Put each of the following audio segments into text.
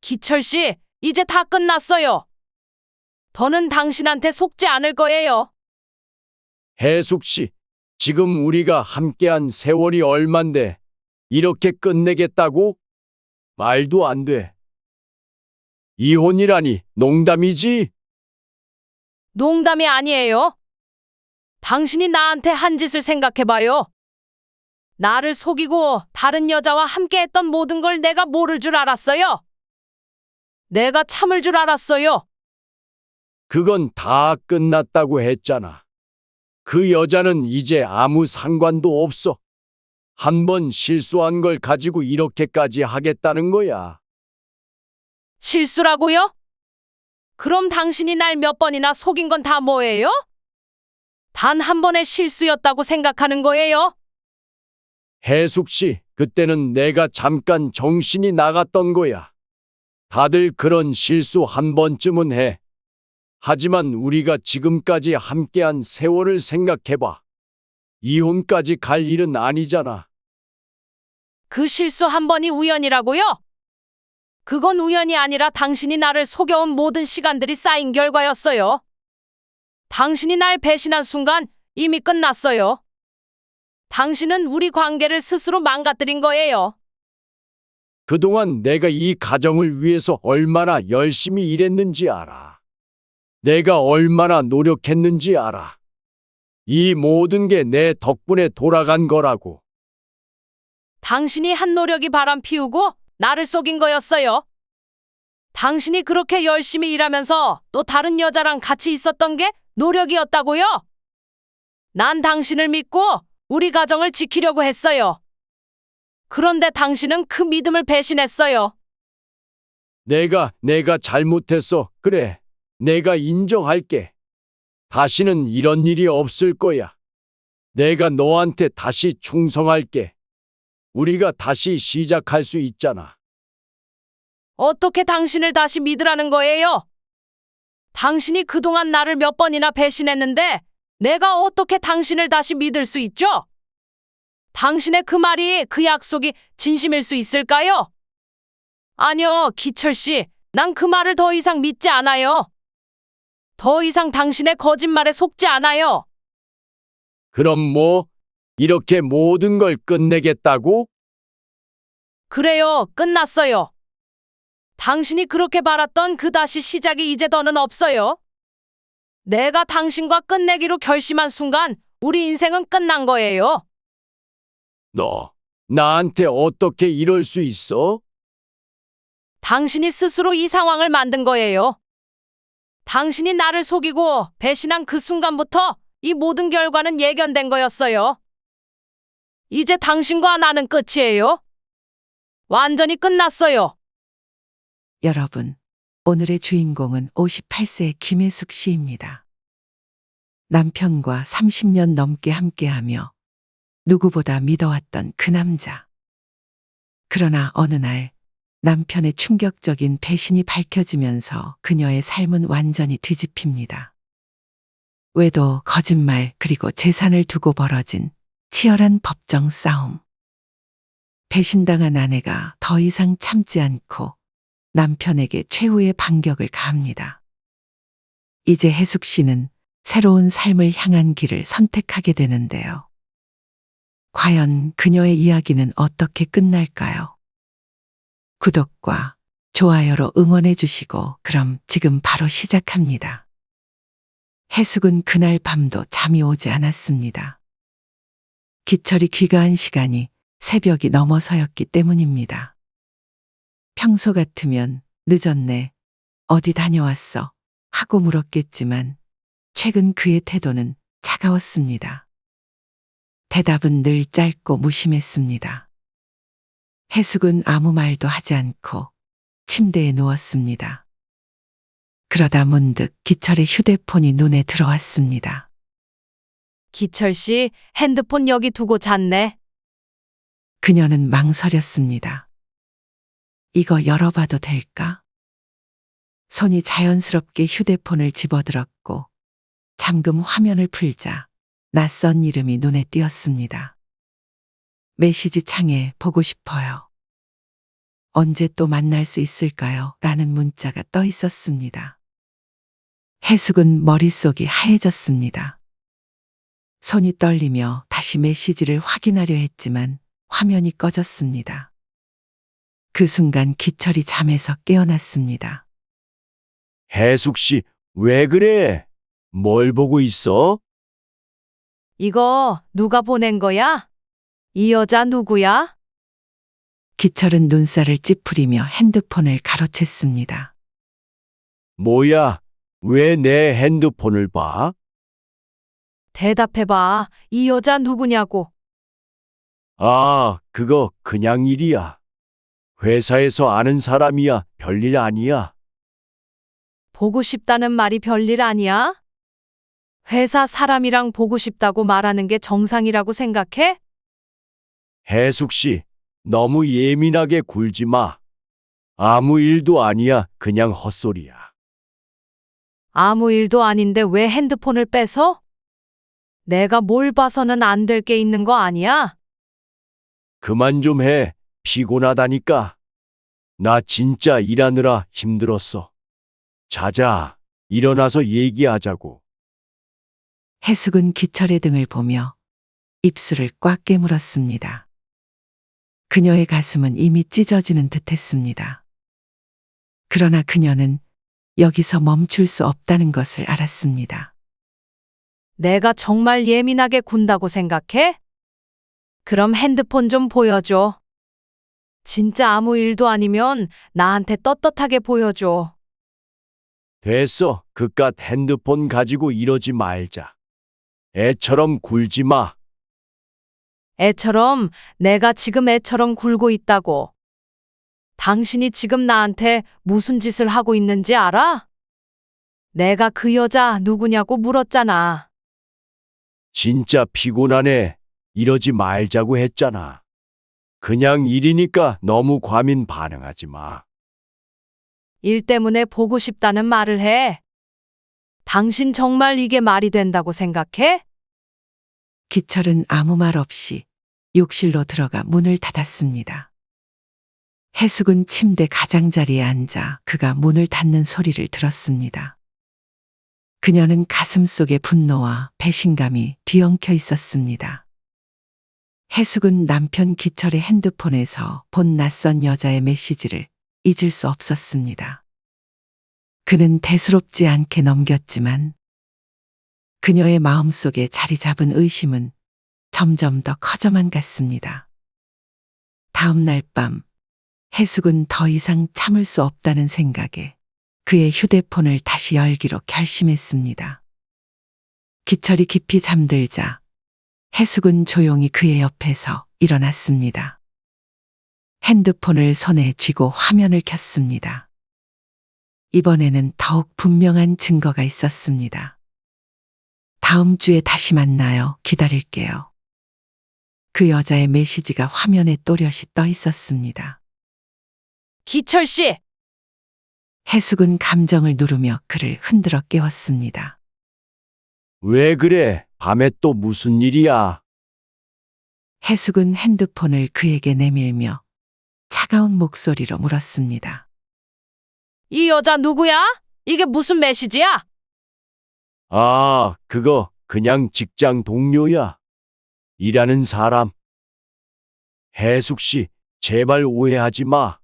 기철 씨, 이제 다 끝났어요. 더는 당신한테 속지 않을 거예요. 해숙 씨, 지금 우리가 함께한 세월이 얼만데 이렇게 끝내겠다고? 말도 안 돼. 이혼이라니 농담이지? 농담이 아니에요. 당신이 나한테 한 짓을 생각해봐요. 나를 속이고 다른 여자와 함께했던 모든 걸 내가 모를 줄 알았어요. 내가 참을 줄 알았어요. 그건 다 끝났다고 했잖아. 그 여자는 이제 아무 상관도 없어. 한 번 실수한 걸 가지고 이렇게까지 하겠다는 거야. 실수라고요? 그럼 당신이 날 몇 번이나 속인 건 다 뭐예요? 단 한 번의 실수였다고 생각하는 거예요? 해숙 씨, 그때는 내가 잠깐 정신이 나갔던 거야. 다들 그런 실수 한 번쯤은 해. 하지만 우리가 지금까지 함께한 세월을 생각해봐. 이혼까지 갈 일은 아니잖아. 그 실수 한 번이 우연이라고요? 그건 우연이 아니라 당신이 나를 속여온 모든 시간들이 쌓인 결과였어요. 당신이 날 배신한 순간 이미 끝났어요. 당신은 우리 관계를 스스로 망가뜨린 거예요. 그동안 내가 이 가정을 위해서 얼마나 열심히 일했는지 알아. 내가 얼마나 노력했는지 알아. 이 모든 게 내 덕분에 돌아간 거라고. 당신이 한 노력이 바람 피우고 나를 속인 거였어요. 당신이 그렇게 열심히 일하면서 또 다른 여자랑 같이 있었던 게 노력이었다고요? 난 당신을 믿고 우리 가정을 지키려고 했어요. 그런데 당신은 그 믿음을 배신했어요. 내가 잘못했어. 그래. 내가 인정할게. 다시는 이런 일이 없을 거야. 내가 너한테 다시 충성할게. 우리가 다시 시작할 수 있잖아. 어떻게 당신을 다시 믿으라는 거예요? 당신이 그동안 나를 몇 번이나 배신했는데 내가 어떻게 당신을 다시 믿을 수 있죠? 당신의 그 말이, 그 약속이 진심일 수 있을까요? 아니요, 기철 씨. 난 그 말을 더 이상 믿지 않아요. 더 이상 당신의 거짓말에 속지 않아요. 그럼 뭐? 이렇게 모든 걸 끝내겠다고? 그래요, 끝났어요. 당신이 그렇게 바랐던 그 다시 시작이 이제 더는 없어요. 내가 당신과 끝내기로 결심한 순간 우리 인생은 끝난 거예요. 너, 나한테 어떻게 이럴 수 있어? 당신이 스스로 이 상황을 만든 거예요. 당신이 나를 속이고 배신한 그 순간부터 이 모든 결과는 예견된 거였어요. 이제 당신과 나는 끝이에요. 완전히 끝났어요. 여러분, 오늘의 주인공은 58세의 김혜숙 씨입니다. 남편과 30년 넘게 함께하며 누구보다 믿어왔던 그 남자. 그러나 어느 날 남편의 충격적인 배신이 밝혀지면서 그녀의 삶은 완전히 뒤집힙니다. 외도, 거짓말, 그리고 재산을 두고 벌어진 치열한 법정 싸움. 배신당한 아내가 더 이상 참지 않고 남편에게 최후의 반격을 가합니다. 이제 혜숙 씨는 새로운 삶을 향한 길을 선택하게 되는데요. 과연 그녀의 이야기는 어떻게 끝날까요? 구독과 좋아요로 응원해 주시고 그럼 지금 바로 시작합니다. 혜숙은 그날 밤도 잠이 오지 않았습니다. 기철이 귀가한 시간이 새벽이 넘어서였기 때문입니다. 평소 같으면 늦었네, 어디 다녀왔어 하고 물었겠지만 최근 그의 태도는 차가웠습니다. 대답은 늘 짧고 무심했습니다. 혜숙은 아무 말도 하지 않고 침대에 누웠습니다. 그러다 문득 기철의 휴대폰이 눈에 들어왔습니다. 기철 씨, 핸드폰 여기 두고 잤네. 그녀는 망설였습니다. 이거 열어봐도 될까? 손이 자연스럽게 휴대폰을 집어들었고 잠금 화면을 풀자 낯선 이름이 눈에 띄었습니다. 메시지 창에 보고 싶어요. 언제 또 만날 수 있을까요? 라는 문자가 떠 있었습니다. 해숙은 머릿속이 하얘졌습니다. 손이 떨리며 다시 메시지를 확인하려 했지만 화면이 꺼졌습니다. 그 순간 기철이 잠에서 깨어났습니다. 해숙 씨, 왜 그래? 뭘 보고 있어? 이거 누가 보낸 거야? 이 여자 누구야? 기철은 눈살을 찌푸리며 핸드폰을 가로챘습니다. 뭐야? 왜 내 핸드폰을 봐? 대답해봐. 이 여자 누구냐고. 아, 그거 그냥 일이야. 회사에서 아는 사람이야. 별일 아니야. 보고 싶다는 말이 별일 아니야? 회사 사람이랑 보고 싶다고 말하는 게 정상이라고 생각해? 해숙 씨, 너무 예민하게 굴지 마. 아무 일도 아니야. 그냥 헛소리야. 아무 일도 아닌데 왜 핸드폰을 뺏어? 내가 뭘 봐서는 안 될 게 있는 거 아니야? 그만 좀 해. 피곤하다니까. 나 진짜 일하느라 힘들었어. 자자. 일어나서 얘기하자고. 해숙은 기철의 등을 보며 입술을 꽉 깨물었습니다. 그녀의 가슴은 이미 찢어지는 듯했습니다. 그러나 그녀는 여기서 멈출 수 없다는 것을 알았습니다. 내가 정말 예민하게 군다고 생각해? 그럼 핸드폰 좀 보여줘. 진짜 아무 일도 아니면 나한테 떳떳하게 보여줘. 됐어. 그깟 핸드폰 가지고 이러지 말자. 애처럼 굴지 마. 애처럼 내가 지금 애처럼 굴고 있다고. 당신이 지금 나한테 무슨 짓을 하고 있는지 알아? 내가 그 여자 누구냐고 물었잖아. 진짜 피곤하네. 이러지 말자고 했잖아. 그냥 일이니까 너무 과민 반응하지 마. 일 때문에 보고 싶다는 말을 해. 당신 정말 이게 말이 된다고 생각해? 기철은 아무 말 없이 욕실로 들어가 문을 닫았습니다. 해숙은 침대 가장자리에 앉아 그가 문을 닫는 소리를 들었습니다. 그녀는 가슴속에 분노와 배신감이 뒤엉켜 있었습니다. 해숙은 남편 기철의 핸드폰에서 본 낯선 여자의 메시지를 잊을 수 없었습니다. 그는 대수롭지 않게 넘겼지만 그녀의 마음속에 자리 잡은 의심은 점점 더 커져만 갔습니다. 다음 날 밤 해숙은 더 이상 참을 수 없다는 생각에 그의 휴대폰을 다시 열기로 결심했습니다. 기철이 깊이 잠들자 해숙은 조용히 그의 옆에서 일어났습니다. 핸드폰을 손에 쥐고 화면을 켰습니다. 이번에는 더욱 분명한 증거가 있었습니다. 다음 주에 다시 만나요. 기다릴게요. 그 여자의 메시지가 화면에 또렷이 떠 있었습니다. 기철 씨, 해숙은 감정을 누르며 그를 흔들어 깨웠습니다. 왜 그래? 밤에 또 무슨 일이야? 해숙은 핸드폰을 그에게 내밀며 차가운 목소리로 물었습니다. 이 여자 누구야? 이게 무슨 메시지야? 아, 그거 그냥 직장 동료야. 일하는 사람. 해숙 씨, 제발 오해하지 마.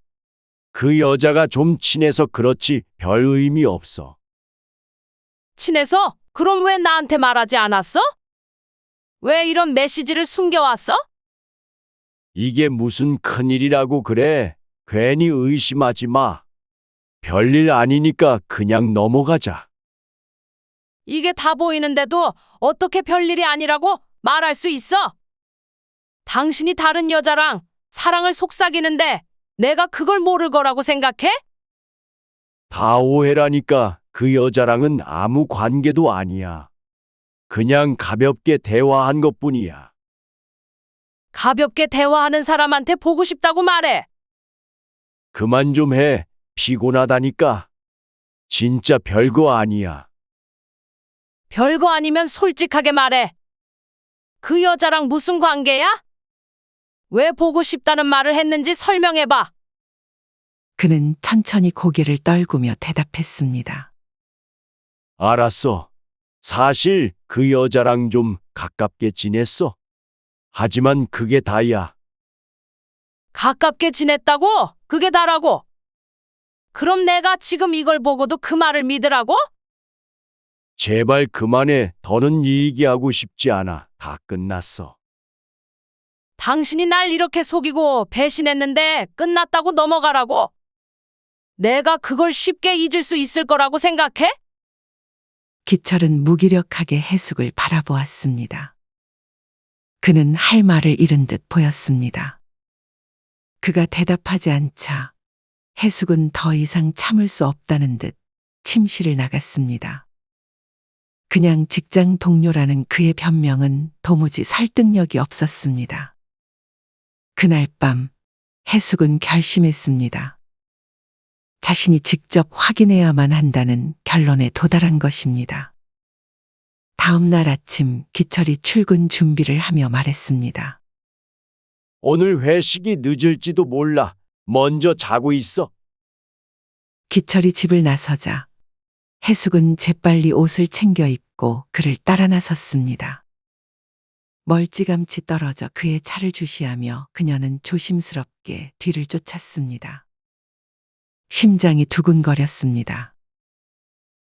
그 여자가 좀 친해서 그렇지 별 의미 없어. 친해서? 그럼 왜 나한테 말하지 않았어? 왜 이런 메시지를 숨겨왔어? 이게 무슨 큰일이라고 그래. 괜히 의심하지 마. 별일 아니니까 그냥 넘어가자. 이게 다 보이는데도 어떻게 별일이 아니라고 말할 수 있어? 당신이 다른 여자랑 사랑을 속삭이는데 내가 그걸 모를 거라고 생각해? 다 오해라니까. 그 여자랑은 아무 관계도 아니야. 그냥 가볍게 대화한 것뿐이야. 가볍게 대화하는 사람한테 보고 싶다고 말해. 그만 좀 해. 피곤하다니까. 진짜 별거 아니야. 별거 아니면 솔직하게 말해. 그 여자랑 무슨 관계야? 왜 보고 싶다는 말을 했는지 설명해봐. 그는 천천히 고개를 떨구며 대답했습니다. 알았어. 사실 그 여자랑 좀 가깝게 지냈어. 하지만 그게 다야. 가깝게 지냈다고? 그게 다라고? 그럼 내가 지금 이걸 보고도 그 말을 믿으라고? 제발 그만해. 더는 얘기하고 싶지 않아. 다 끝났어. 당신이 날 이렇게 속이고 배신했는데 끝났다고 넘어가라고? 내가 그걸 쉽게 잊을 수 있을 거라고 생각해? 기철은 무기력하게 해숙을 바라보았습니다. 그는 할 말을 잃은 듯 보였습니다. 그가 대답하지 않자 해숙은 더 이상 참을 수 없다는 듯 침실을 나갔습니다. 그냥 직장 동료라는 그의 변명은 도무지 설득력이 없었습니다. 그날 밤 해숙은 결심했습니다. 자신이 직접 확인해야만 한다는 결론에 도달한 것입니다. 다음 날 아침 기철이 출근 준비를 하며 말했습니다. 오늘 회식이 늦을지도 몰라. 먼저 자고 있어. 기철이 집을 나서자 해숙은 재빨리 옷을 챙겨 입고 그를 따라 나섰습니다. 멀찌감치 떨어져 그의 차를 주시하며 그녀는 조심스럽게 뒤를 쫓았습니다. 심장이 두근거렸습니다.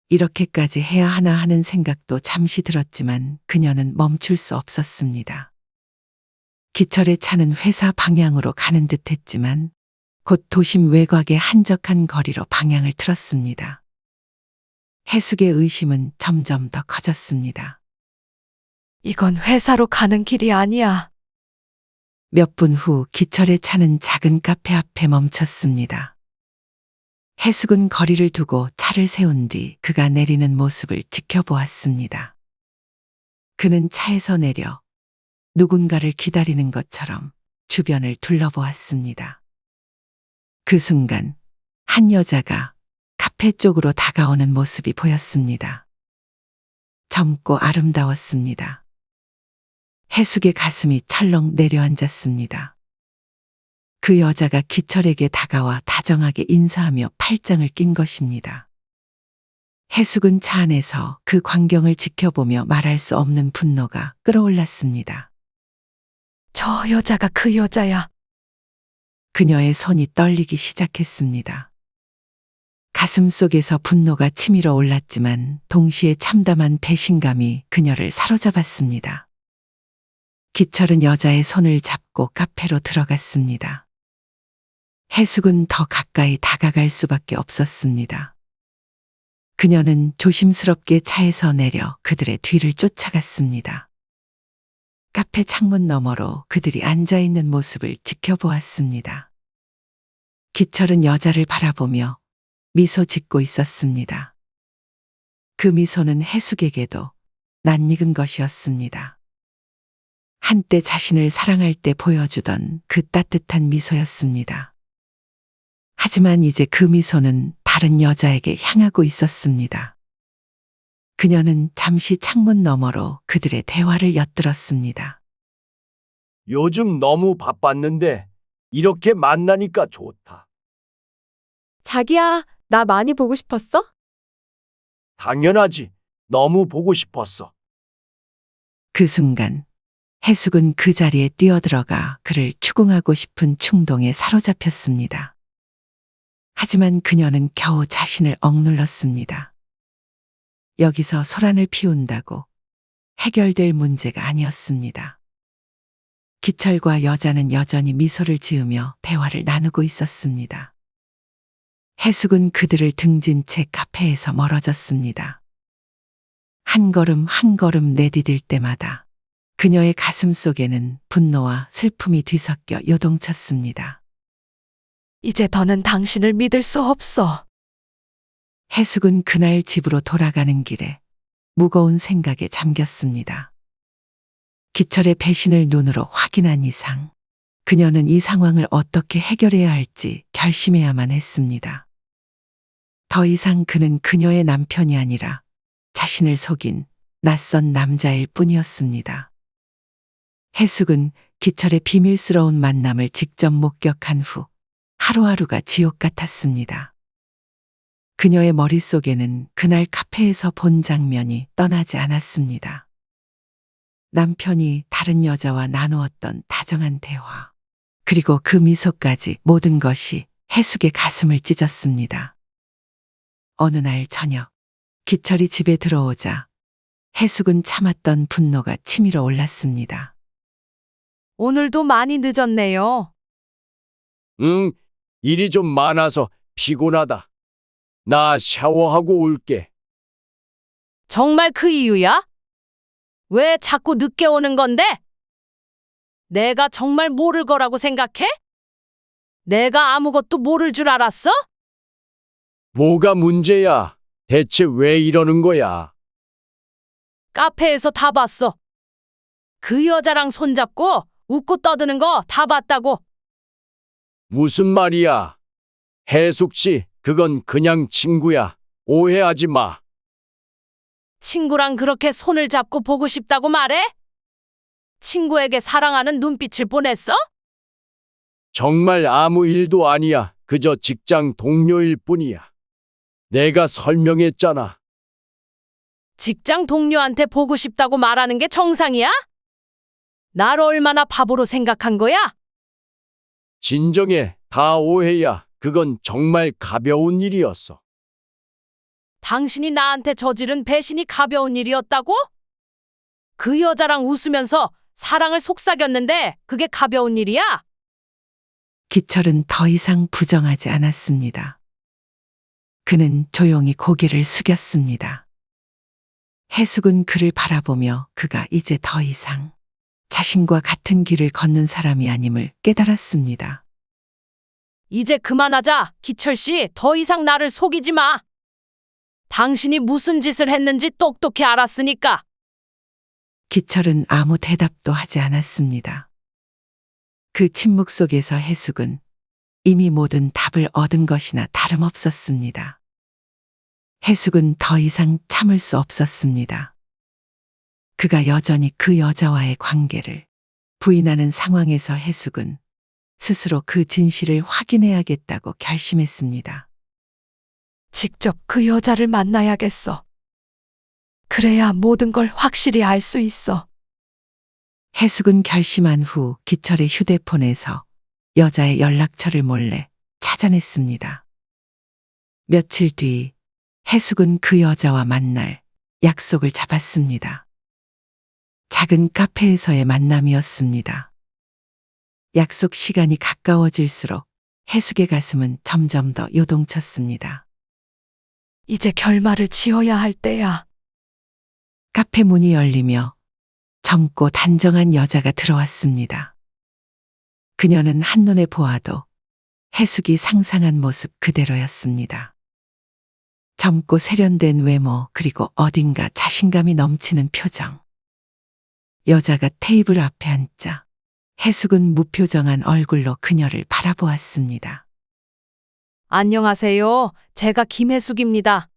이렇게까지 해야 하나 하는 생각도 잠시 들었지만 그녀는 멈출 수 없었습니다. 기철의 차는 회사 방향으로 가는 듯 했지만 곧 도심 외곽의 한적한 거리로 방향을 틀었습니다. 해숙의 의심은 점점 더 커졌습니다. 이건 회사로 가는 길이 아니야. 몇 분 후 기철의 차는 작은 카페 앞에 멈췄습니다. 해숙은 거리를 두고 차를 세운 뒤 그가 내리는 모습을 지켜보았습니다. 그는 차에서 내려 누군가를 기다리는 것처럼 주변을 둘러보았습니다. 그 순간 한 여자가 카페 쪽으로 다가오는 모습이 보였습니다. 젊고 아름다웠습니다. 해숙의 가슴이 철렁 내려앉았습니다. 그 여자가 기철에게 다가와 다정하게 인사하며 팔짱을 낀 것입니다. 해숙은 차 안에서 그 광경을 지켜보며 말할 수 없는 분노가 끌어올랐습니다. 저 여자가 그 여자야. 그녀의 손이 떨리기 시작했습니다. 가슴 속에서 분노가 치밀어 올랐지만 동시에 참담한 배신감이 그녀를 사로잡았습니다. 기철은 여자의 손을 잡고 카페로 들어갔습니다. 해숙은 더 가까이 다가갈 수밖에 없었습니다. 그녀는 조심스럽게 차에서 내려 그들의 뒤를 쫓아갔습니다. 카페 창문 너머로 그들이 앉아있는 모습을 지켜보았습니다. 기철은 여자를 바라보며 미소 짓고 있었습니다. 그 미소는 해숙에게도 낯익은 것이었습니다. 한때 자신을 사랑할 때 보여주던 그 따뜻한 미소였습니다. 하지만 이제 그 미소는 다른 여자에게 향하고 있었습니다. 그녀는 잠시 창문 너머로 그들의 대화를 엿들었습니다. 요즘 너무 바빴는데 이렇게 만나니까 좋다. 자기야, 나 많이 보고 싶었어? 당연하지. 너무 보고 싶었어. 그 순간 해숙은 그 자리에 뛰어들어가 그를 추궁하고 싶은 충동에 사로잡혔습니다. 하지만 그녀는 겨우 자신을 억눌렀습니다. 여기서 소란을 피운다고 해결될 문제가 아니었습니다. 기철과 여자는 여전히 미소를 지으며 대화를 나누고 있었습니다. 해숙은 그들을 등진 채 카페에서 멀어졌습니다. 한 걸음 한 걸음 내디딜 때마다 그녀의 가슴 속에는 분노와 슬픔이 뒤섞여 요동쳤습니다. 이제 더는 당신을 믿을 수 없어. 해숙은 그날 집으로 돌아가는 길에 무거운 생각에 잠겼습니다. 기철의 배신을 눈으로 확인한 이상 그녀는 이 상황을 어떻게 해결해야 할지 결심해야만 했습니다. 더 이상 그는 그녀의 남편이 아니라 자신을 속인 낯선 남자일 뿐이었습니다. 해숙은 기철의 비밀스러운 만남을 직접 목격한 후 하루하루가 지옥 같았습니다. 그녀의 머릿속에는 그날 카페에서 본 장면이 떠나지 않았습니다. 남편이 다른 여자와 나누었던 다정한 대화, 그리고 그 미소까지 모든 것이 해숙의 가슴을 찢었습니다. 어느 날 저녁, 기철이 집에 들어오자 해숙은 참았던 분노가 치밀어 올랐습니다. 오늘도 많이 늦었네요. 응, 일이 좀 많아서 피곤하다. 나 샤워하고 올게. 정말 그 이유야? 왜 자꾸 늦게 오는 건데? 내가 정말 모를 거라고 생각해? 내가 아무것도 모를 줄 알았어? 뭐가 문제야? 대체 왜 이러는 거야? 카페에서 다 봤어. 그 여자랑 손잡고 웃고 떠드는 거 다 봤다고. 무슨 말이야? 해숙 씨, 그건 그냥 친구야. 오해하지 마. 친구랑 그렇게 손을 잡고 보고 싶다고 말해? 친구에게 사랑하는 눈빛을 보냈어? 정말 아무 일도 아니야. 그저 직장 동료일 뿐이야. 내가 설명했잖아. 직장 동료한테 보고 싶다고 말하는 게 정상이야? 날 얼마나 바보로 생각한 거야? 진정해. 다 오해야. 그건 정말 가벼운 일이었어. 당신이 나한테 저지른 배신이 가벼운 일이었다고? 그 여자랑 웃으면서 사랑을 속삭였는데 그게 가벼운 일이야? 기철은 더 이상 부정하지 않았습니다. 그는 조용히 고개를 숙였습니다. 해숙은 그를 바라보며 그가 이제 더 이상 자신과 같은 길을 걷는 사람이 아님을 깨달았습니다. 이제 그만하자. 기철 씨, 더 이상 나를 속이지 마. 당신이 무슨 짓을 했는지 똑똑히 알았으니까. 기철은 아무 대답도 하지 않았습니다. 그 침묵 속에서 해숙은 이미 모든 답을 얻은 것이나 다름없었습니다. 해숙은 더 이상 참을 수 없었습니다. 그가 여전히 그 여자와의 관계를 부인하는 상황에서 해숙은 스스로 그 진실을 확인해야겠다고 결심했습니다. 직접 그 여자를 만나야겠어. 그래야 모든 걸 확실히 알 수 있어. 해숙은 결심한 후 기철의 휴대폰에서 여자의 연락처를 몰래 찾아냈습니다. 며칠 뒤 해숙은 그 여자와 만날 약속을 잡았습니다. 작은 카페에서의 만남이었습니다. 약속 시간이 가까워질수록 해숙의 가슴은 점점 더 요동쳤습니다. 이제 결말을 지어야 할 때야. 카페 문이 열리며 젊고 단정한 여자가 들어왔습니다. 그녀는 한눈에 보아도 해숙이 상상한 모습 그대로였습니다. 젊고 세련된 외모, 그리고 어딘가 자신감이 넘치는 표정. 여자가 테이블 앞에 앉자 해숙은 무표정한 얼굴로 그녀를 바라보았습니다. 안녕하세요. 제가 김혜숙입니다.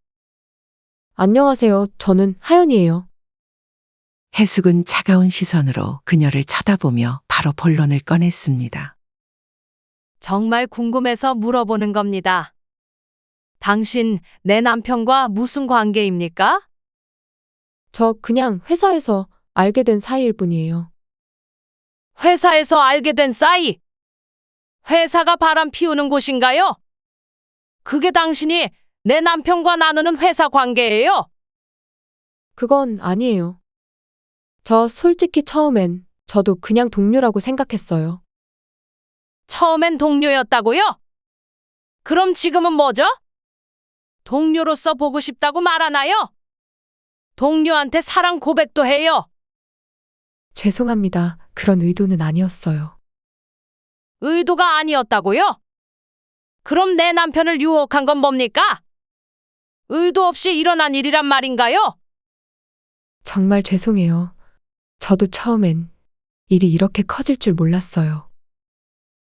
안녕하세요. 저는 하연이에요. 해숙은 차가운 시선으로 그녀를 쳐다보며 바로 본론을 꺼냈습니다. 정말 궁금해서 물어보는 겁니다. 당신, 내 남편과 무슨 관계입니까? 저 그냥 회사에서 알게 된 사이일 뿐이에요. 회사에서 알게 된 사이. 회사가 바람 피우는 곳인가요? 그게 당신이 내 남편과 나누는 회사 관계예요? 그건 아니에요. 저 솔직히 처음엔 저도 그냥 동료라고 생각했어요. 처음엔 동료였다고요? 그럼 지금은 뭐죠? 동료로서 보고 싶다고 말하나요? 동료한테 사랑 고백도 해요. 죄송합니다. 그런 의도는 아니었어요. 의도가 아니었다고요? 그럼 내 남편을 유혹한 건 뭡니까? 의도 없이 일어난 일이란 말인가요? 정말 죄송해요. 저도 처음엔 일이 이렇게 커질 줄 몰랐어요.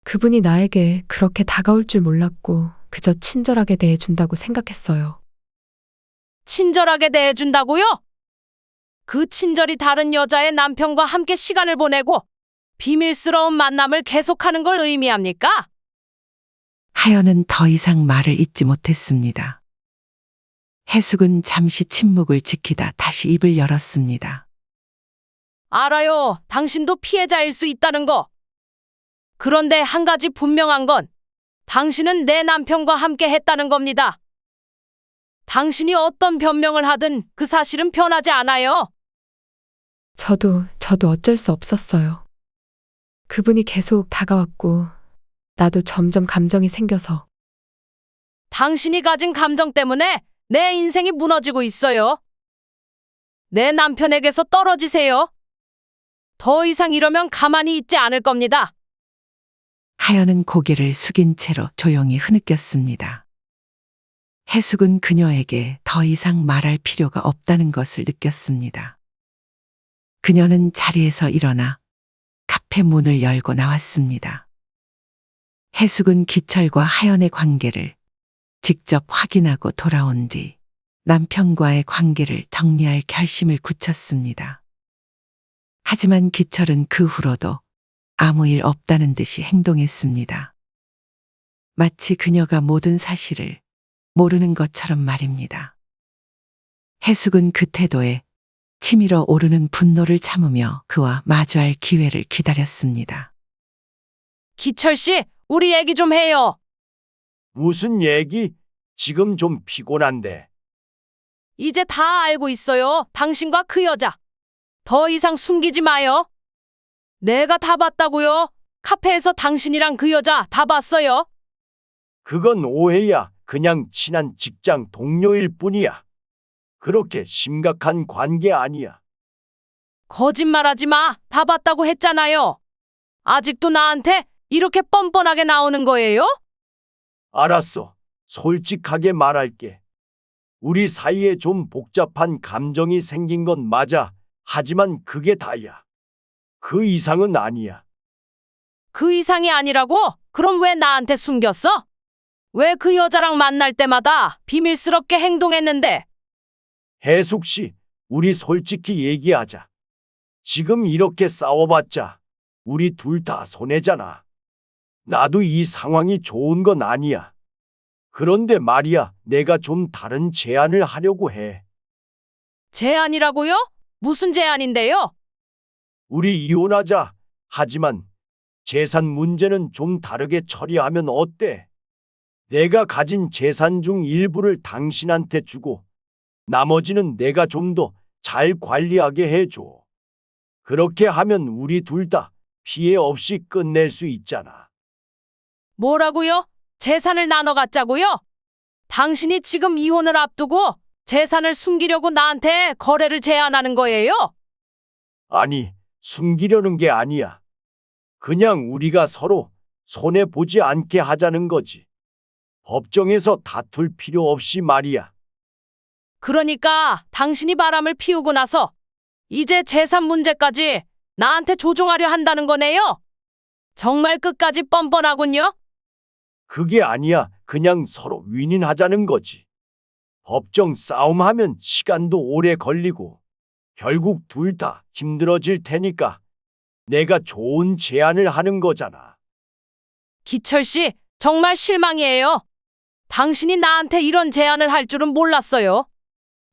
그분이 나에게 그렇게 다가올 줄 몰랐고 그저 친절하게 대해준다고 생각했어요. 친절하게 대해준다고요? 그 친절이 다른 여자의 남편과 함께 시간을 보내고 비밀스러운 만남을 계속하는 걸 의미합니까? 하연은 더 이상 말을 잇지 못했습니다. 해숙은 잠시 침묵을 지키다 다시 입을 열었습니다. 알아요. 당신도 피해자일 수 있다는 거. 그런데 한 가지 분명한 건 당신은 내 남편과 함께 했다는 겁니다. 당신이 어떤 변명을 하든 그 사실은 변하지 않아요. 저도 어쩔 수 없었어요. 그분이 계속 다가왔고, 나도 점점 감정이 생겨서. 당신이 가진 감정 때문에 내 인생이 무너지고 있어요. 내 남편에게서 떨어지세요. 더 이상 이러면 가만히 있지 않을 겁니다. 하연은 고개를 숙인 채로 조용히 흐느꼈습니다. 해숙은 그녀에게 더 이상 말할 필요가 없다는 것을 느꼈습니다. 그녀는 자리에서 일어나 카페 문을 열고 나왔습니다. 해숙은 기철과 하연의 관계를 직접 확인하고 돌아온 뒤 남편과의 관계를 정리할 결심을 굳혔습니다. 하지만 기철은 그 후로도 아무 일 없다는 듯이 행동했습니다. 마치 그녀가 모든 사실을 모르는 것처럼 말입니다. 해숙은 그 태도에 치밀어 오르는 분노를 참으며 그와 마주할 기회를 기다렸습니다. 기철 씨, 우리 얘기 좀 해요. 무슨 얘기? 지금 좀 피곤한데. 이제 다 알고 있어요. 당신과 그 여자. 더 이상 숨기지 마요. 내가 다 봤다고요. 카페에서 당신이랑 그 여자 다 봤어요. 그건 오해야. 그냥 친한 직장 동료일 뿐이야. 그렇게 심각한 관계 아니야. 거짓말하지 마. 다 봤다고 했잖아요. 아직도 나한테 이렇게 뻔뻔하게 나오는 거예요? 알았어. 솔직하게 말할게. 우리 사이에 좀 복잡한 감정이 생긴 건 맞아. 하지만 그게 다야. 그 이상은 아니야. 그 이상이 아니라고? 그럼 왜 나한테 숨겼어? 왜 그 여자랑 만날 때마다 비밀스럽게 행동했는데? 해숙 씨, 우리 솔직히 얘기하자. 지금 이렇게 싸워봤자 우리 둘 다 손해잖아. 나도 이 상황이 좋은 건 아니야. 그런데 말이야, 내가 좀 다른 제안을 하려고 해. 제안이라고요? 무슨 제안인데요? 우리 이혼하자. 하지만 재산 문제는 좀 다르게 처리하면 어때? 내가 가진 재산 중 일부를 당신한테 주고 나머지는 내가 좀 더 잘 관리하게 해줘. 그렇게 하면 우리 둘 다 피해 없이 끝낼 수 있잖아. 뭐라고요? 재산을 나눠 갖자고요? 당신이 지금 이혼을 앞두고 재산을 숨기려고 나한테 거래를 제안하는 거예요? 아니, 숨기려는 게 아니야. 그냥 우리가 서로 손해보지 않게 하자는 거지. 법정에서 다툴 필요 없이 말이야. 그러니까 당신이 바람을 피우고 나서 이제 재산 문제까지 나한테 조종하려 한다는 거네요? 정말 끝까지 뻔뻔하군요? 그게 아니야. 그냥 서로 윈윈하자는 거지. 법정 싸움하면 시간도 오래 걸리고 결국 둘 다 힘들어질 테니까 내가 좋은 제안을 하는 거잖아. 기철 씨, 정말 실망이에요. 당신이 나한테 이런 제안을 할 줄은 몰랐어요.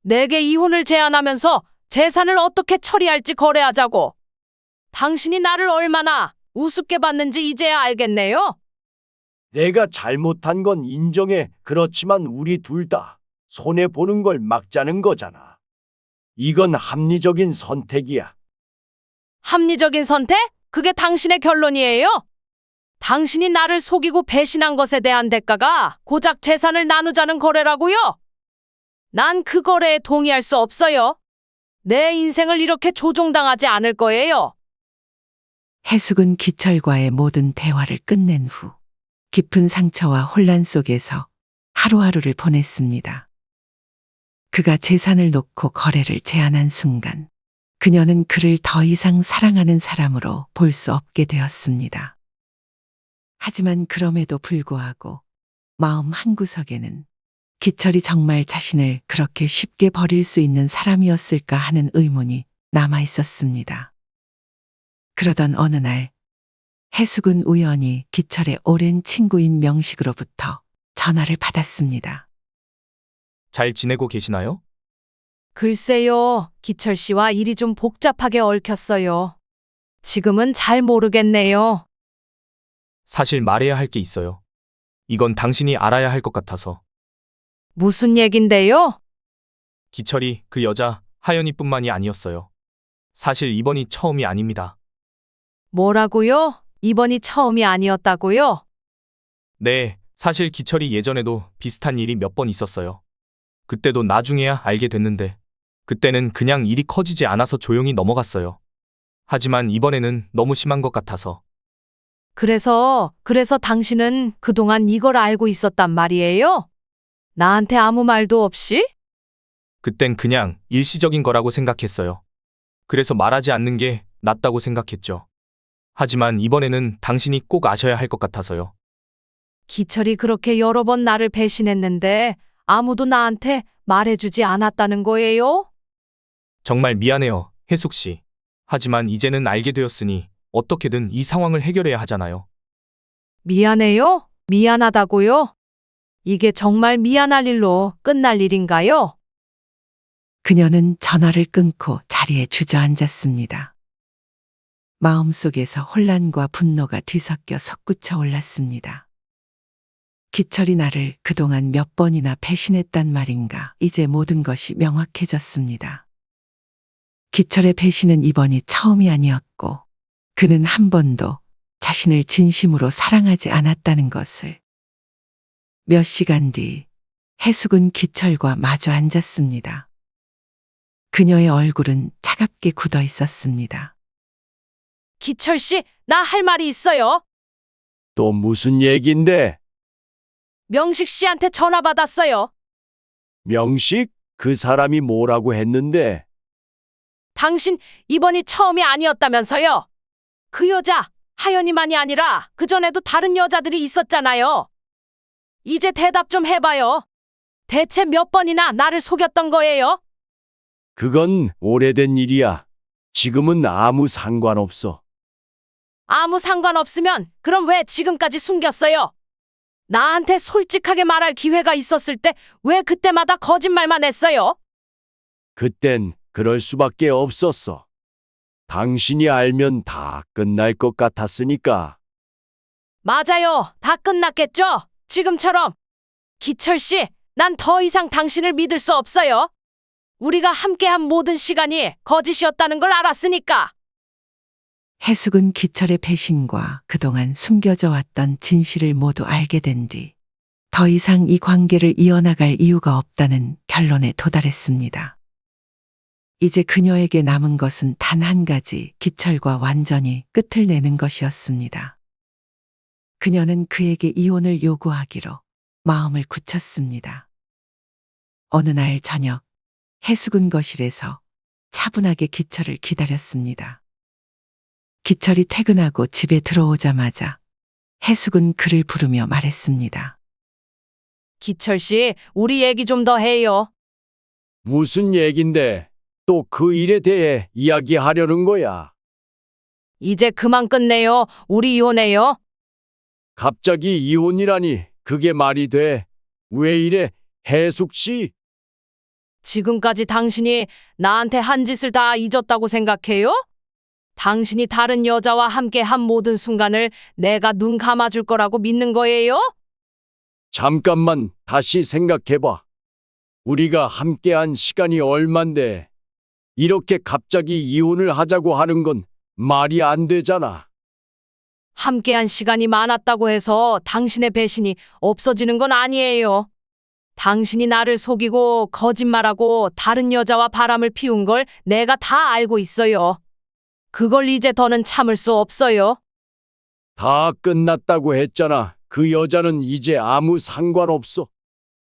내게 이혼을 제안하면서 재산을 어떻게 처리할지 거래하자고. 당신이 나를 얼마나 우습게 봤는지 이제야 알겠네요. 내가 잘못한 건 인정해. 그렇지만 우리 둘 다 손해보는 걸 막자는 거잖아. 이건 합리적인 선택이야. 합리적인 선택? 그게 당신의 결론이에요? 당신이 나를 속이고 배신한 것에 대한 대가가 고작 재산을 나누자는 거래라고요? 난 그 거래에 동의할 수 없어요. 내 인생을 이렇게 조종당하지 않을 거예요. 해숙은 기철과의 모든 대화를 끝낸 후 깊은 상처와 혼란 속에서 하루하루를 보냈습니다. 그가 재산을 놓고 거래를 제안한 순간 그녀는 그를 더 이상 사랑하는 사람으로 볼 수 없게 되었습니다. 하지만 그럼에도 불구하고 마음 한구석에는 기철이 정말 자신을 그렇게 쉽게 버릴 수 있는 사람이었을까 하는 의문이 남아 있었습니다. 그러던 어느 날 해숙은 우연히 기철의 오랜 친구인 명식으로부터 전화를 받았습니다. 잘 지내고 계시나요? 글쎄요, 기철 씨와 일이 좀 복잡하게 얽혔어요. 지금은 잘 모르겠네요. 사실 말해야 할 게 있어요. 이건 당신이 알아야 할 것 같아서. 무슨 얘긴데요? 기철이 그 여자 하연이뿐만이 아니었어요. 사실 이번이 처음이 아닙니다. 뭐라고요? 이번이 처음이 아니었다고요? 네, 사실 기철이 예전에도 비슷한 일이 몇 번 있었어요. 그때도 나중에야 알게 됐는데, 그때는 그냥 일이 커지지 않아서 조용히 넘어갔어요. 하지만 이번에는 너무 심한 것 같아서. 그래서 당신은 그동안 이걸 알고 있었단 말이에요? 나한테 아무 말도 없이? 그땐 그냥 일시적인 거라고 생각했어요. 그래서 말하지 않는 게 낫다고 생각했죠. 하지만 이번에는 당신이 꼭 아셔야 할 것 같아서요. 기철이 그렇게 여러 번 나를 배신했는데 아무도 나한테 말해주지 않았다는 거예요? 정말 미안해요, 혜숙 씨. 하지만 이제는 알게 되었으니 어떻게든 이 상황을 해결해야 하잖아요. 미안해요? 미안하다고요? 이게 정말 미안할 일로 끝날 일인가요? 그녀는 전화를 끊고 자리에 주저앉았습니다. 마음속에서 혼란과 분노가 뒤섞여 솟구쳐 올랐습니다. 기철이 나를 그동안 몇 번이나 배신했단 말인가. 이제 모든 것이 명확해졌습니다. 기철의 배신은 이번이 처음이 아니었고 그는 한 번도 자신을 진심으로 사랑하지 않았다는 것을. 몇 시간 뒤 해숙은 기철과 마주 앉았습니다. 그녀의 얼굴은 차갑게 굳어 있었습니다. 기철 씨, 나 할 말이 있어요. 또 무슨 얘긴데? 명식 씨한테 전화 받았어요. 명식? 그 사람이 뭐라고 했는데? 당신 이번이 처음이 아니었다면서요. 그 여자 하연이만이 아니라 그전에도 다른 여자들이 있었잖아요. 이제 대답 좀 해봐요. 대체 몇 번이나 나를 속였던 거예요? 그건 오래된 일이야. 지금은 아무 상관없어. 아무 상관없으면 그럼 왜 지금까지 숨겼어요? 나한테 솔직하게 말할 기회가 있었을 때 왜 그때마다 거짓말만 했어요? 그땐 그럴 수밖에 없었어. 당신이 알면 다 끝날 것 같았으니까. 맞아요. 다 끝났겠죠? 지금처럼. 기철 씨, 난 더 이상 당신을 믿을 수 없어요. 우리가 함께한 모든 시간이 거짓이었다는 걸 알았으니까. 해숙은 기철의 배신과 그동안 숨겨져 왔던 진실을 모두 알게 된 뒤 더 이상 이 관계를 이어나갈 이유가 없다는 결론에 도달했습니다. 이제 그녀에게 남은 것은 단 한 가지, 기철과 완전히 끝을 내는 것이었습니다. 그녀는 그에게 이혼을 요구하기로 마음을 굳혔습니다. 어느 날 저녁, 해숙은 거실에서 차분하게 기철을 기다렸습니다. 기철이 퇴근하고 집에 들어오자마자 해숙은 그를 부르며 말했습니다. 기철 씨, 우리 얘기 좀 더 해요. 무슨 얘긴데? 또 그 일에 대해 이야기하려는 거야. 이제 그만 끝내요. 우리 이혼해요. 갑자기 이혼이라니 그게 말이 돼? 왜 이래, 해숙 씨? 지금까지 당신이 나한테 한 짓을 다 잊었다고 생각해요? 당신이 다른 여자와 함께 한 모든 순간을 내가 눈 감아줄 거라고 믿는 거예요? 잠깐만 다시 생각해봐. 우리가 함께한 시간이 얼만데 이렇게 갑자기 이혼을 하자고 하는 건 말이 안 되잖아. 함께한 시간이 많았다고 해서 당신의 배신이 없어지는 건 아니에요. 당신이 나를 속이고 거짓말하고 다른 여자와 바람을 피운 걸 내가 다 알고 있어요. 그걸 이제 더는 참을 수 없어요. 다 끝났다고 했잖아. 그 여자는 이제 아무 상관없어.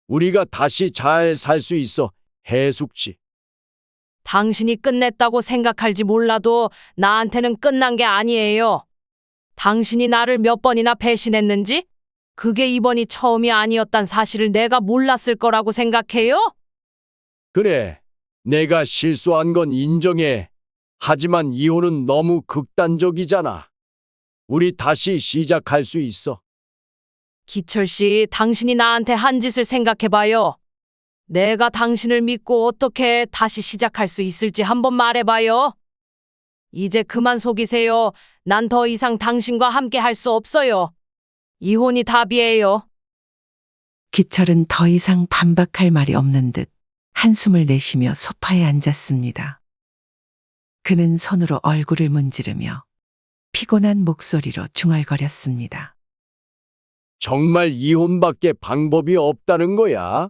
우리가 다시 잘 살 수 있어, 해숙 씨. 당신이 끝냈다고 생각할지 몰라도 나한테는 끝난 게 아니에요. 당신이 나를 몇 번이나 배신했는지 그게 이번이 처음이 아니었단 사실을 내가 몰랐을 거라고 생각해요? 그래, 내가 실수한 건 인정해. 하지만 이혼은 너무 극단적이잖아. 우리 다시 시작할 수 있어. 기철 씨, 당신이 나한테 한 짓을 생각해봐요. 내가 당신을 믿고 어떻게 다시 시작할 수 있을지 한번 말해봐요. 이제 그만 속이세요. 난 더 이상 당신과 함께 할 수 없어요. 이혼이 답이에요. 기철은 더 이상 반박할 말이 없는 듯 한숨을 내쉬며 소파에 앉았습니다. 그는 손으로 얼굴을 문지르며 피곤한 목소리로 중얼거렸습니다. 정말 이혼밖에 방법이 없다는 거야?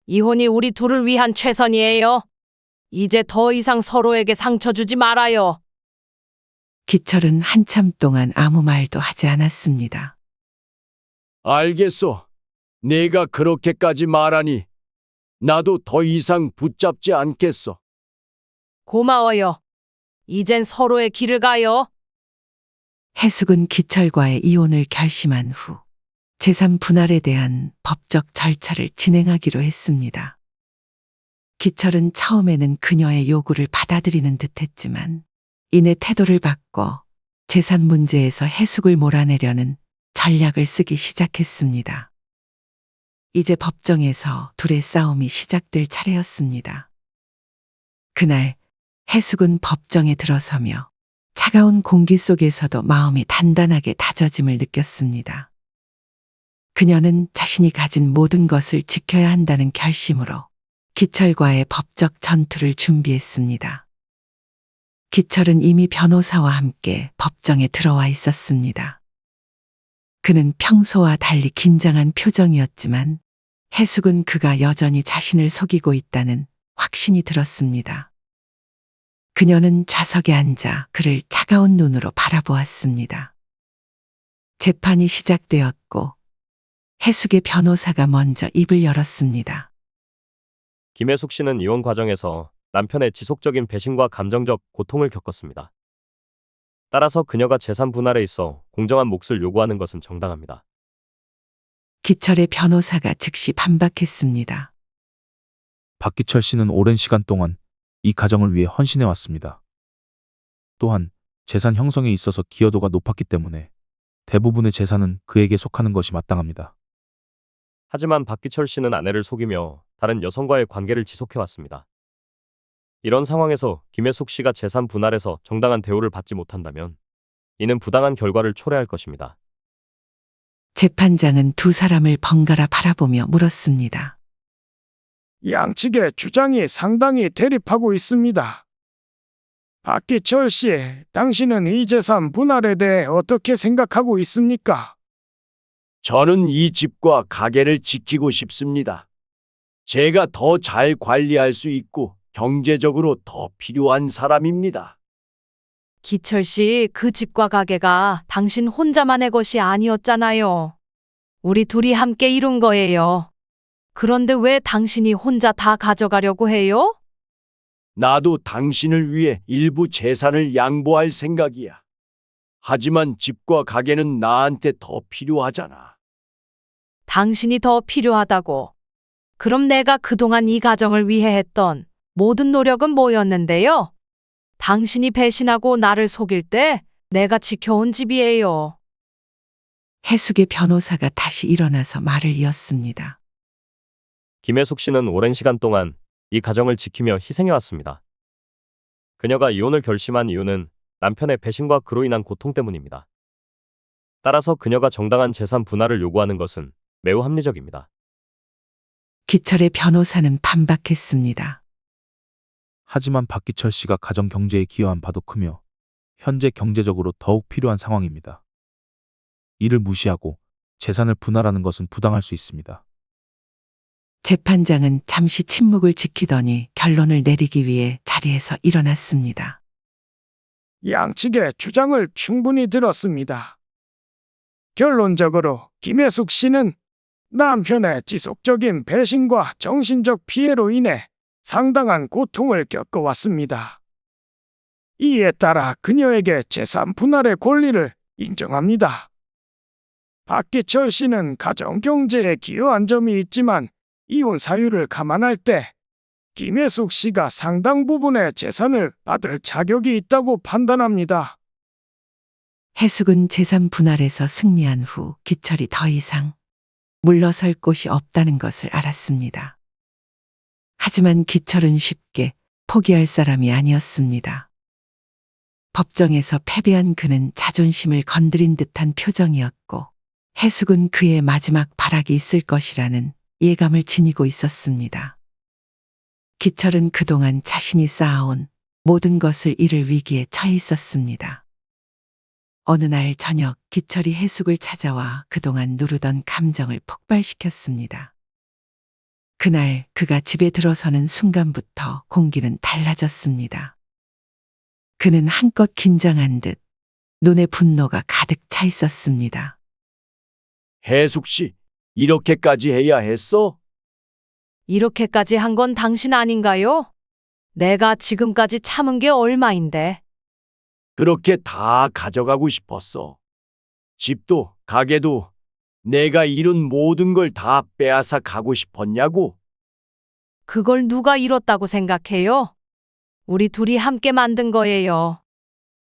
이혼이 우리 둘을 위한 최선이에요. 이제 더 이상 서로에게 상처 주지 말아요. 기철은 한참 동안 아무 말도 하지 않았습니다. 알겠어. 내가 그렇게까지 말하니 나도 더 이상 붙잡지 않겠어. 고마워요. 이젠 서로의 길을 가요. 해숙은 기철과의 이혼을 결심한 후 재산 분할에 대한 법적 절차를 진행하기로 했습니다. 기철은 처음에는 그녀의 요구를 받아들이는 듯했지만 이내 태도를 바꿔 재산 문제에서 해숙을 몰아내려는 전략을 쓰기 시작했습니다. 이제 법정에서 둘의 싸움이 시작될 차례였습니다. 그날 해숙은 법정에 들어서며 차가운 공기 속에서도 마음이 단단하게 다져짐을 느꼈습니다. 그녀는 자신이 가진 모든 것을 지켜야 한다는 결심으로 기철과의 법적 전투를 준비했습니다. 기철은 이미 변호사와 함께 법정에 들어와 있었습니다. 그는 평소와 달리 긴장한 표정이었지만 해숙은 그가 여전히 자신을 속이고 있다는 확신이 들었습니다. 그녀는 좌석에 앉아 그를 차가운 눈으로 바라보았습니다. 재판이 시작되었고 해숙의 변호사가 먼저 입을 열었습니다. 김혜숙 씨는 이혼 과정에서 남편의 지속적인 배신과 감정적 고통을 겪었습니다. 따라서 그녀가 재산 분할에 있어 공정한 몫을 요구하는 것은 정당합니다. 기철의 변호사가 즉시 반박했습니다. 박기철 씨는 오랜 시간 동안 이 가정을 위해 헌신해 왔습니다. 또한 재산 형성에 있어서 기여도가 높았기 때문에 대부분의 재산은 그에게 속하는 것이 마땅합니다. 하지만 박기철 씨는 아내를 속이며 다른 여성과의 관계를 지속해왔습니다. 이런 상황에서 김혜숙 씨가 재산 분할에서 정당한 대우를 받지 못한다면 이는 부당한 결과를 초래할 것입니다. 재판장은 두 사람을 번갈아 바라보며 물었습니다. 양측의 주장이 상당히 대립하고 있습니다. 박기철 씨, 당신은 이 재산 분할에 대해 어떻게 생각하고 있습니까? 저는 이 집과 가게를 지키고 싶습니다. 제가 더 잘 관리할 수 있고 경제적으로 더 필요한 사람입니다. 기철 씨, 그 집과 가게가 당신 혼자만의 것이 아니었잖아요. 우리 둘이 함께 이룬 거예요. 그런데 왜 당신이 혼자 다 가져가려고 해요? 나도 당신을 위해 일부 재산을 양보할 생각이야. 하지만 집과 가게는 나한테 더 필요하잖아. 당신이 더 필요하다고. 그럼 내가 그동안 이 가정을 위해 했던 모든 노력은 뭐였는데요? 당신이 배신하고 나를 속일 때 내가 지켜온 집이에요. 해숙의 변호사가 다시 일어나서 말을 이었습니다. 김혜숙 씨는 오랜 시간 동안 이 가정을 지키며 희생해왔습니다. 그녀가 이혼을 결심한 이유는 남편의 배신과 그로 인한 고통 때문입니다. 따라서 그녀가 정당한 재산 분할을 요구하는 것은 매우 합리적입니다. 기철의 변호사는 반박했습니다. 하지만 박기철 씨가 가정 경제에 기여한 바도 크며 현재 경제적으로 더욱 필요한 상황입니다. 이를 무시하고 재산을 분할하는 것은 부당할 수 있습니다. 재판장은 잠시 침묵을 지키더니 결론을 내리기 위해 자리에서 일어났습니다. 양측의 주장을 충분히 들었습니다. 결론적으로 김혜숙 씨는 남편의 지속적인 배신과 정신적 피해로 인해 상당한 고통을 겪어왔습니다. 이에 따라 그녀에게 재산 분할의 권리를 인정합니다. 박기철 씨는 가정 경제에 기여한 점이 있지만 이혼 사유를 감안할 때 김혜숙 씨가 상당 부분의 재산을 받을 자격이 있다고 판단합니다. 해숙은 재산 분할에서 승리한 후 기철이 더 이상 물러설 곳이 없다는 것을 알았습니다. 하지만 기철은 쉽게 포기할 사람이 아니었습니다. 법정에서 패배한 그는 자존심을 건드린 듯한 표정이었고 해숙은 그의 마지막 발악이 있을 것이라는 예감을 지니고 있었습니다. 기철은 그동안 자신이 쌓아온 모든 것을 잃을 위기에 처해 있었습니다. 어느 날 저녁 기철이 해숙을 찾아와 그동안 누르던 감정을 폭발시켰습니다. 그날 그가 집에 들어서는 순간부터 공기는 달라졌습니다. 그는 한껏 긴장한 듯 눈에 분노가 가득 차 있었습니다. 해숙 씨, 이렇게까지 해야 했어? 이렇게까지 한 건 당신 아닌가요? 내가 지금까지 참은 게 얼마인데. 그렇게 다 가져가고 싶었어. 집도, 가게도, 내가 이룬 모든 걸 다 빼앗아 가고 싶었냐고? 그걸 누가 이뤘다고 생각해요? 우리 둘이 함께 만든 거예요.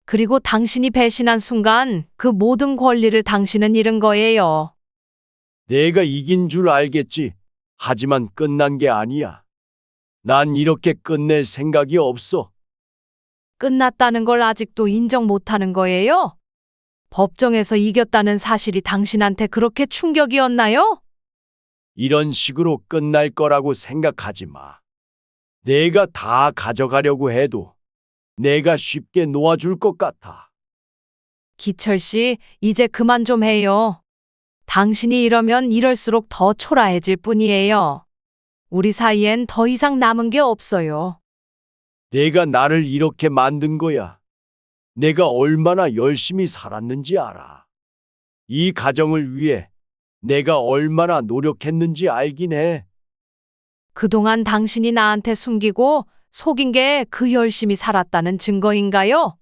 그리고 당신이 배신한 순간 그 모든 권리를 당신은 잃은 거예요. 내가 이긴 줄 알겠지. 하지만 끝난 게 아니야. 난 이렇게 끝낼 생각이 없어. 끝났다는 걸 아직도 인정 못하는 거예요? 법정에서 이겼다는 사실이 당신한테 그렇게 충격이었나요? 이런 식으로 끝날 거라고 생각하지 마. 내가 다 가져가려고 해도 내가 쉽게 놓아줄 것 같아. 기철 씨, 이제 그만 좀 해요. 당신이 이러면 이럴수록 더 초라해질 뿐이에요. 우리 사이엔 더 이상 남은 게 없어요. 내가 나를 이렇게 만든 거야. 내가 얼마나 열심히 살았는지 알아. 이 가정을 위해 내가 얼마나 노력했는지 알긴 해. 그동안 당신이 나한테 숨기고 속인 게 그 열심히 살았다는 증거인가요?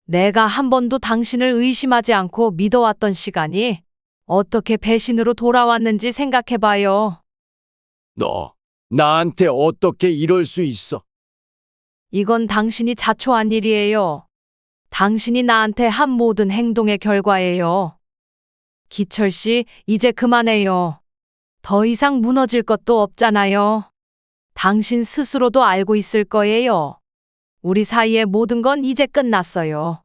내가 한 번도 당신을 의심하지 않고 믿어왔던 시간이 어떻게 배신으로 돌아왔는지 생각해봐요. 너 나한테 어떻게 이럴 수 있어? 이건 당신이 자초한 일이에요. 당신이 나한테 한 모든 행동의 결과예요. 기철 씨, 이제 그만해요. 더 이상 무너질 것도 없잖아요. 당신 스스로도 알고 있을 거예요. 우리 사이의 모든 건 이제 끝났어요.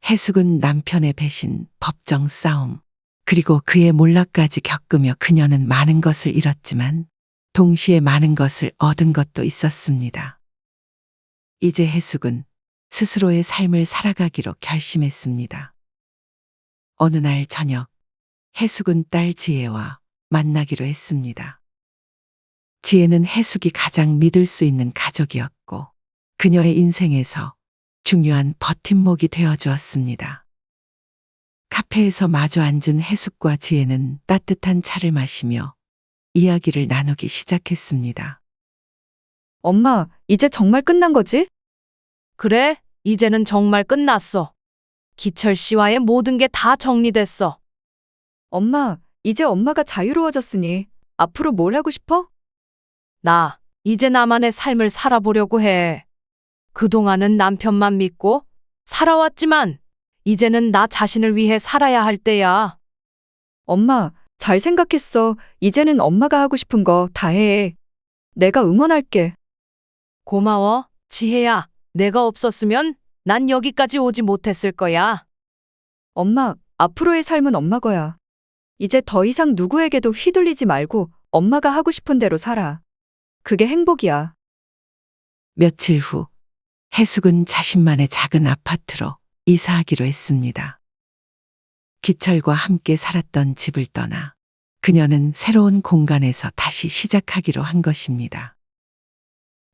해숙은 남편의 배신, 법정 싸움, 그리고 그의 몰락까지 겪으며 그녀는 많은 것을 잃었지만 동시에 많은 것을 얻은 것도 있었습니다. 이제 해숙은 스스로의 삶을 살아가기로 결심했습니다. 어느 날 저녁, 해숙은 딸 지혜와 만나기로 했습니다. 지혜는 해숙이 가장 믿을 수 있는 가족이었고 그녀의 인생에서 중요한 버팀목이 되어 주었습니다. 카페에서 마주 앉은 해숙과 지혜는 따뜻한 차를 마시며 이야기를 나누기 시작했습니다. 엄마, 이제 정말 끝난 거지? 그래, 이제는 정말 끝났어. 기철 씨와의 모든 게 다 정리됐어. 엄마, 이제 엄마가 자유로워졌으니 앞으로 뭘 하고 싶어? 나, 이제 나만의 삶을 살아보려고 해. 그동안은 남편만 믿고 살아왔지만, 이제는 나 자신을 위해 살아야 할 때야. 엄마, 잘 생각했어. 이제는 엄마가 하고 싶은 거 다 해. 내가 응원할게. 고마워, 지혜야. 내가 없었으면 난 여기까지 오지 못했을 거야. 엄마, 앞으로의 삶은 엄마 거야. 이제 더 이상 누구에게도 휘둘리지 말고 엄마가 하고 싶은 대로 살아. 그게 행복이야. 며칠 후 해숙은 자신만의 작은 아파트로 이사하기로 했습니다. 기철과 함께 살았던 집을 떠나 그녀는 새로운 공간에서 다시 시작하기로 한 것입니다.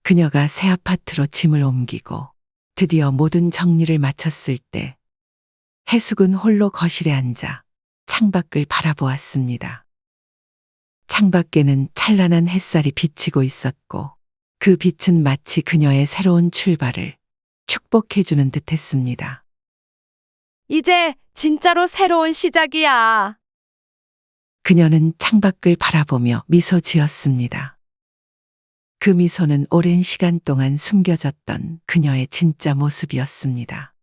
그녀가 새 아파트로 짐을 옮기고 드디어 모든 정리를 마쳤을 때 해숙은 홀로 거실에 앉아 창밖을 바라보았습니다. 창밖에는 찬란한 햇살이 비치고 있었고 그 빛은 마치 그녀의 새로운 출발을 축복해주는 듯했습니다. 이제 진짜로 새로운 시작이야. 그녀는 창밖을 바라보며 미소 지었습니다. 그 미소는 오랜 시간 동안 숨겨졌던 그녀의 진짜 모습이었습니다.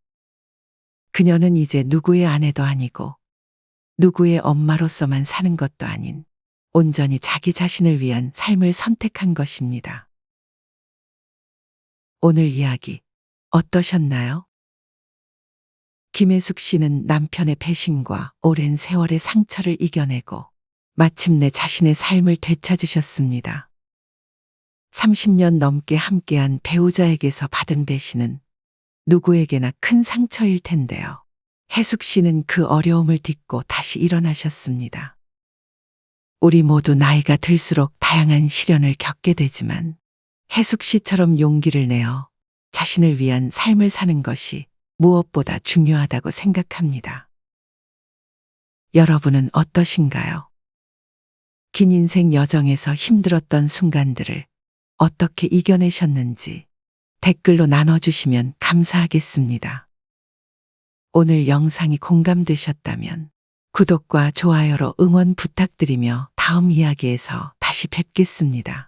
그녀는 이제 누구의 아내도 아니고 누구의 엄마로서만 사는 것도 아닌 온전히 자기 자신을 위한 삶을 선택한 것입니다. 오늘 이야기 어떠셨나요? 김혜숙 씨는 남편의 배신과 오랜 세월의 상처를 이겨내고 마침내 자신의 삶을 되찾으셨습니다. 30년 넘게 함께한 배우자에게서 받은 배신은 누구에게나 큰 상처일 텐데요. 혜숙 씨는 그 어려움을 딛고 다시 일어나셨습니다. 우리 모두 나이가 들수록 다양한 시련을 겪게 되지만 혜숙 씨처럼 용기를 내어 자신을 위한 삶을 사는 것이 무엇보다 중요하다고 생각합니다. 여러분은 어떠신가요? 긴 인생 여정에서 힘들었던 순간들을 어떻게 이겨내셨는지 댓글로 나눠주시면 감사하겠습니다. 오늘 영상이 공감되셨다면 구독과 좋아요로 응원 부탁드리며 다음 이야기에서 다시 뵙겠습니다.